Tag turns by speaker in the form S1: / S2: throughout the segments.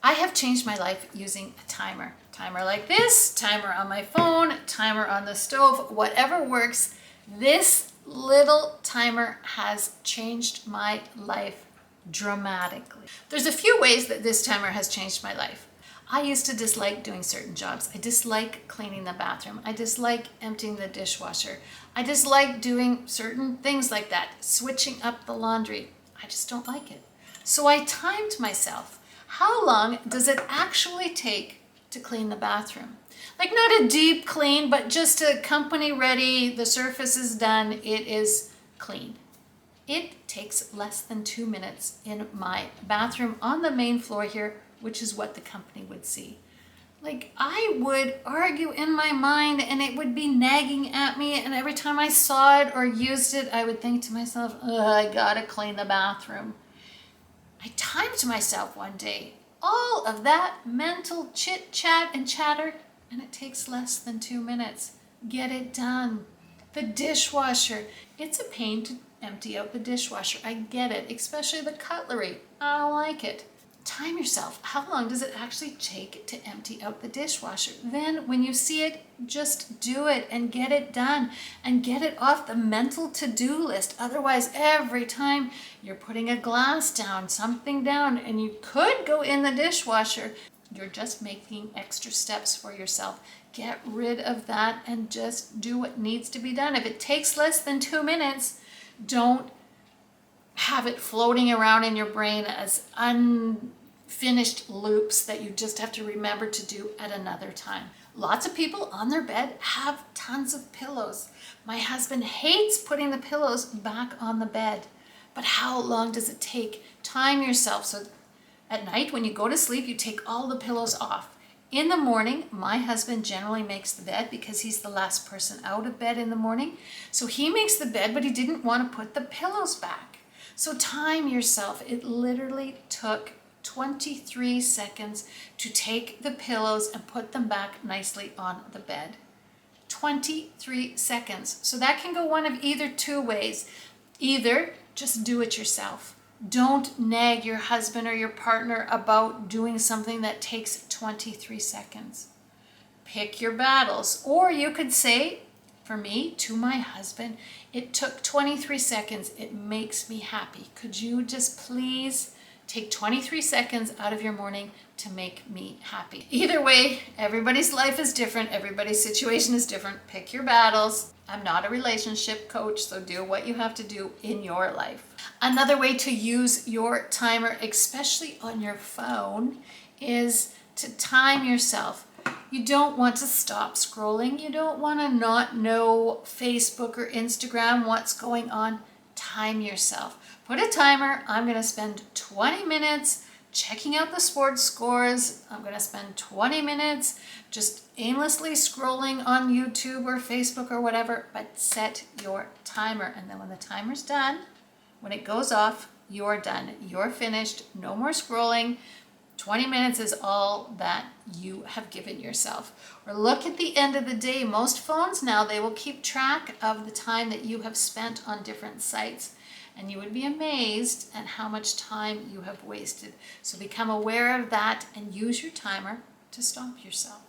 S1: I have changed my life using a timer. Timer like this, timer on my phone, timer on the stove, whatever works. This little timer has changed my life dramatically. There's a few ways that this timer has changed my life. I used to dislike doing certain jobs. I dislike cleaning the bathroom. I dislike emptying the dishwasher. I dislike doing certain things like that, switching up the laundry. I just don't like it. So I timed myself. How long does it actually take to clean the bathroom? Like not a deep clean, but just a company ready, the surface is done, it is clean. It takes less than 2 minutes in my bathroom on the main floor here, which is what the company would see. Like I would argue in my mind and it would be nagging at me, and every time I saw it or used it, I would think to myself, I gotta clean the bathroom. I timed myself one day, all of that mental chit chat and chatter, and it takes less than 2 minutes. Get it done. The dishwasher, it's a pain to empty out the dishwasher. I get it, especially the cutlery. I don't like it. Time yourself. How long does it actually take to empty out the dishwasher? Then when you see it, just do it and get it done and get it off the mental to-do list. Otherwise, every time you're putting a glass down, something down, and you could go in the dishwasher, you're just making extra steps for yourself. Get rid of that and just do what needs to be done. If it takes less than 2 minutes, don't have it floating around in your brain as unfinished loops that you just have to remember to do at another time. Lots of people on their bed have tons of pillows. My husband hates putting the pillows back on the bed. But how long does it take? Time yourself. So at night when you go to sleep, you take all the pillows off. In the morning, my husband generally makes the bed because he's the last person out of bed in the morning. So he makes the bed, but he didn't want to put the pillows back. So time yourself. It literally took 23 seconds to take the pillows and put them back nicely on the bed. 23 seconds. So that can go one of either two ways. Either just do it yourself. Don't nag your husband or your partner about doing something that takes 23 seconds. Pick your battles. Or you could say, for me, to my husband, it took 23 seconds. It makes me happy. Could you just please take 23 seconds out of your morning to make me happy? Either way, everybody's life is different. Everybody's situation is different. Pick your battles. I'm not a relationship coach, so do what you have to do in your life. Another way to use your timer, especially on your phone, is to time yourself. You don't want to stop scrolling. You don't want to not know Facebook or Instagram what's going on. Time yourself. Put a timer. I'm going to spend 20 minutes checking out the sports scores. I'm going to spend 20 minutes just aimlessly scrolling on YouTube or Facebook or whatever, but set your timer. And then when the timer's done, when it goes off, you're done. You're finished. No more scrolling. 20 minutes is all that you have given yourself. Or look at the end of the day. Most phones now, they will keep track of the time that you have spent on different sites. And you would be amazed at how much time you have wasted. So become aware of that and use your timer to stop yourself.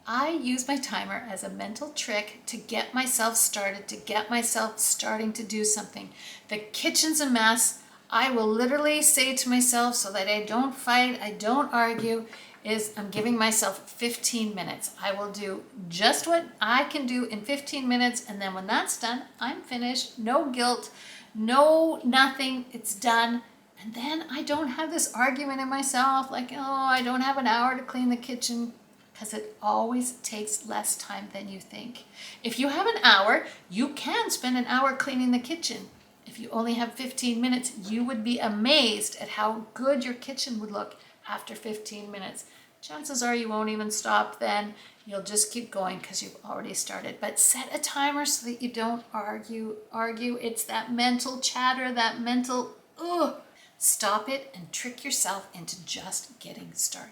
S1: I use my timer as a mental trick to get myself started, to get myself starting to do something. The kitchen's a mess. I will literally say to myself, so that I don't fight, I don't argue, is I'm giving myself 15 minutes. I will do just what I can do in 15 minutes, and then when that's done, I'm finished. No guilt, no nothing, it's done. And then I don't have this argument in myself like, oh, I don't have an hour to clean the kitchen, because it always takes less time than you think. If you have an hour, you can spend an hour cleaning the kitchen. If you only have 15 minutes, you would be amazed at how good your kitchen would look after 15 minutes. Chances are you won't even stop then. You'll just keep going because you've already started. But set a timer so that you don't argue. It's that mental chatter, that mental, Stop it and trick yourself into just getting started.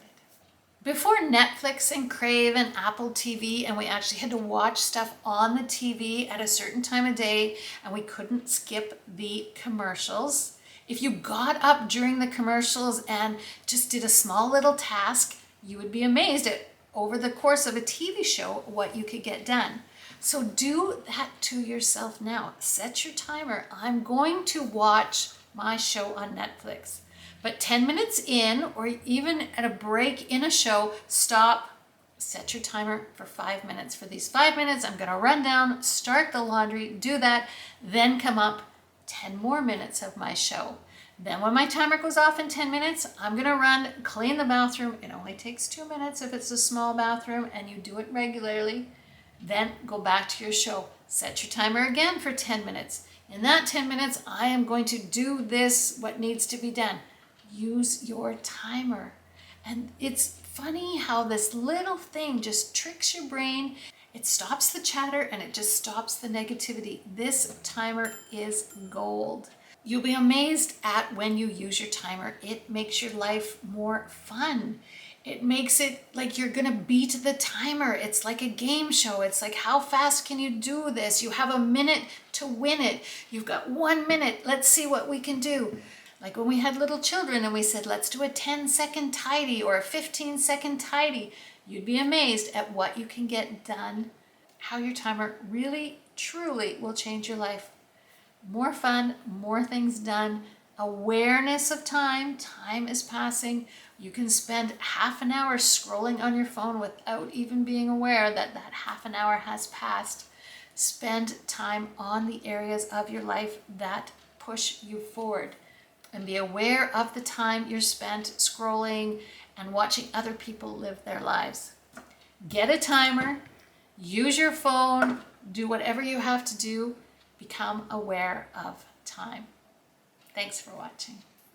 S1: Before Netflix and Crave and Apple TV, and we actually had to watch stuff on the TV at a certain time of day, and we couldn't skip the commercials. If you got up during the commercials and just did a small little task, you would be amazed at over the course of a TV show what you could get done. So do that to yourself now. Set your timer. I'm going to watch my show on Netflix. But 10 minutes in, or even at a break in a show, stop. Set your timer for 5 minutes. For these 5 minutes, I'm going to run down, start the laundry, do that, then come up 10 more minutes of my show. Then when my timer goes off in 10 minutes, I'm going to run, clean the bathroom. It only takes 2 minutes if it's a small bathroom and you do it regularly. Then go back to your show. Set your timer again for 10 minutes. In that 10 minutes, I am going to do this, what needs to be done. Use your timer. And it's funny how this little thing just tricks your brain. It stops the chatter and it just stops the negativity. This timer is gold. You'll be amazed at when you use your timer. It makes your life more fun. It makes it like you're gonna beat the timer. It's like a game show. It's like, how fast can you do this? You have a minute to win it. You've got 1 minute. Let's see what we can do. Like when we had little children and we said, let's do a 10-second tidy or a 15-second tidy. You'd be amazed at what you can get done, how your timer really, truly will change your life. More fun, more things done, awareness of time. Time is passing. You can spend half an hour scrolling on your phone without even being aware that that half an hour has passed. Spend time on the areas of your life that push you forward. And be aware of the time you're spent scrolling and watching other people live their lives. Get a timer, use your phone, do whatever you have to do. Become aware of time. Thanks for watching.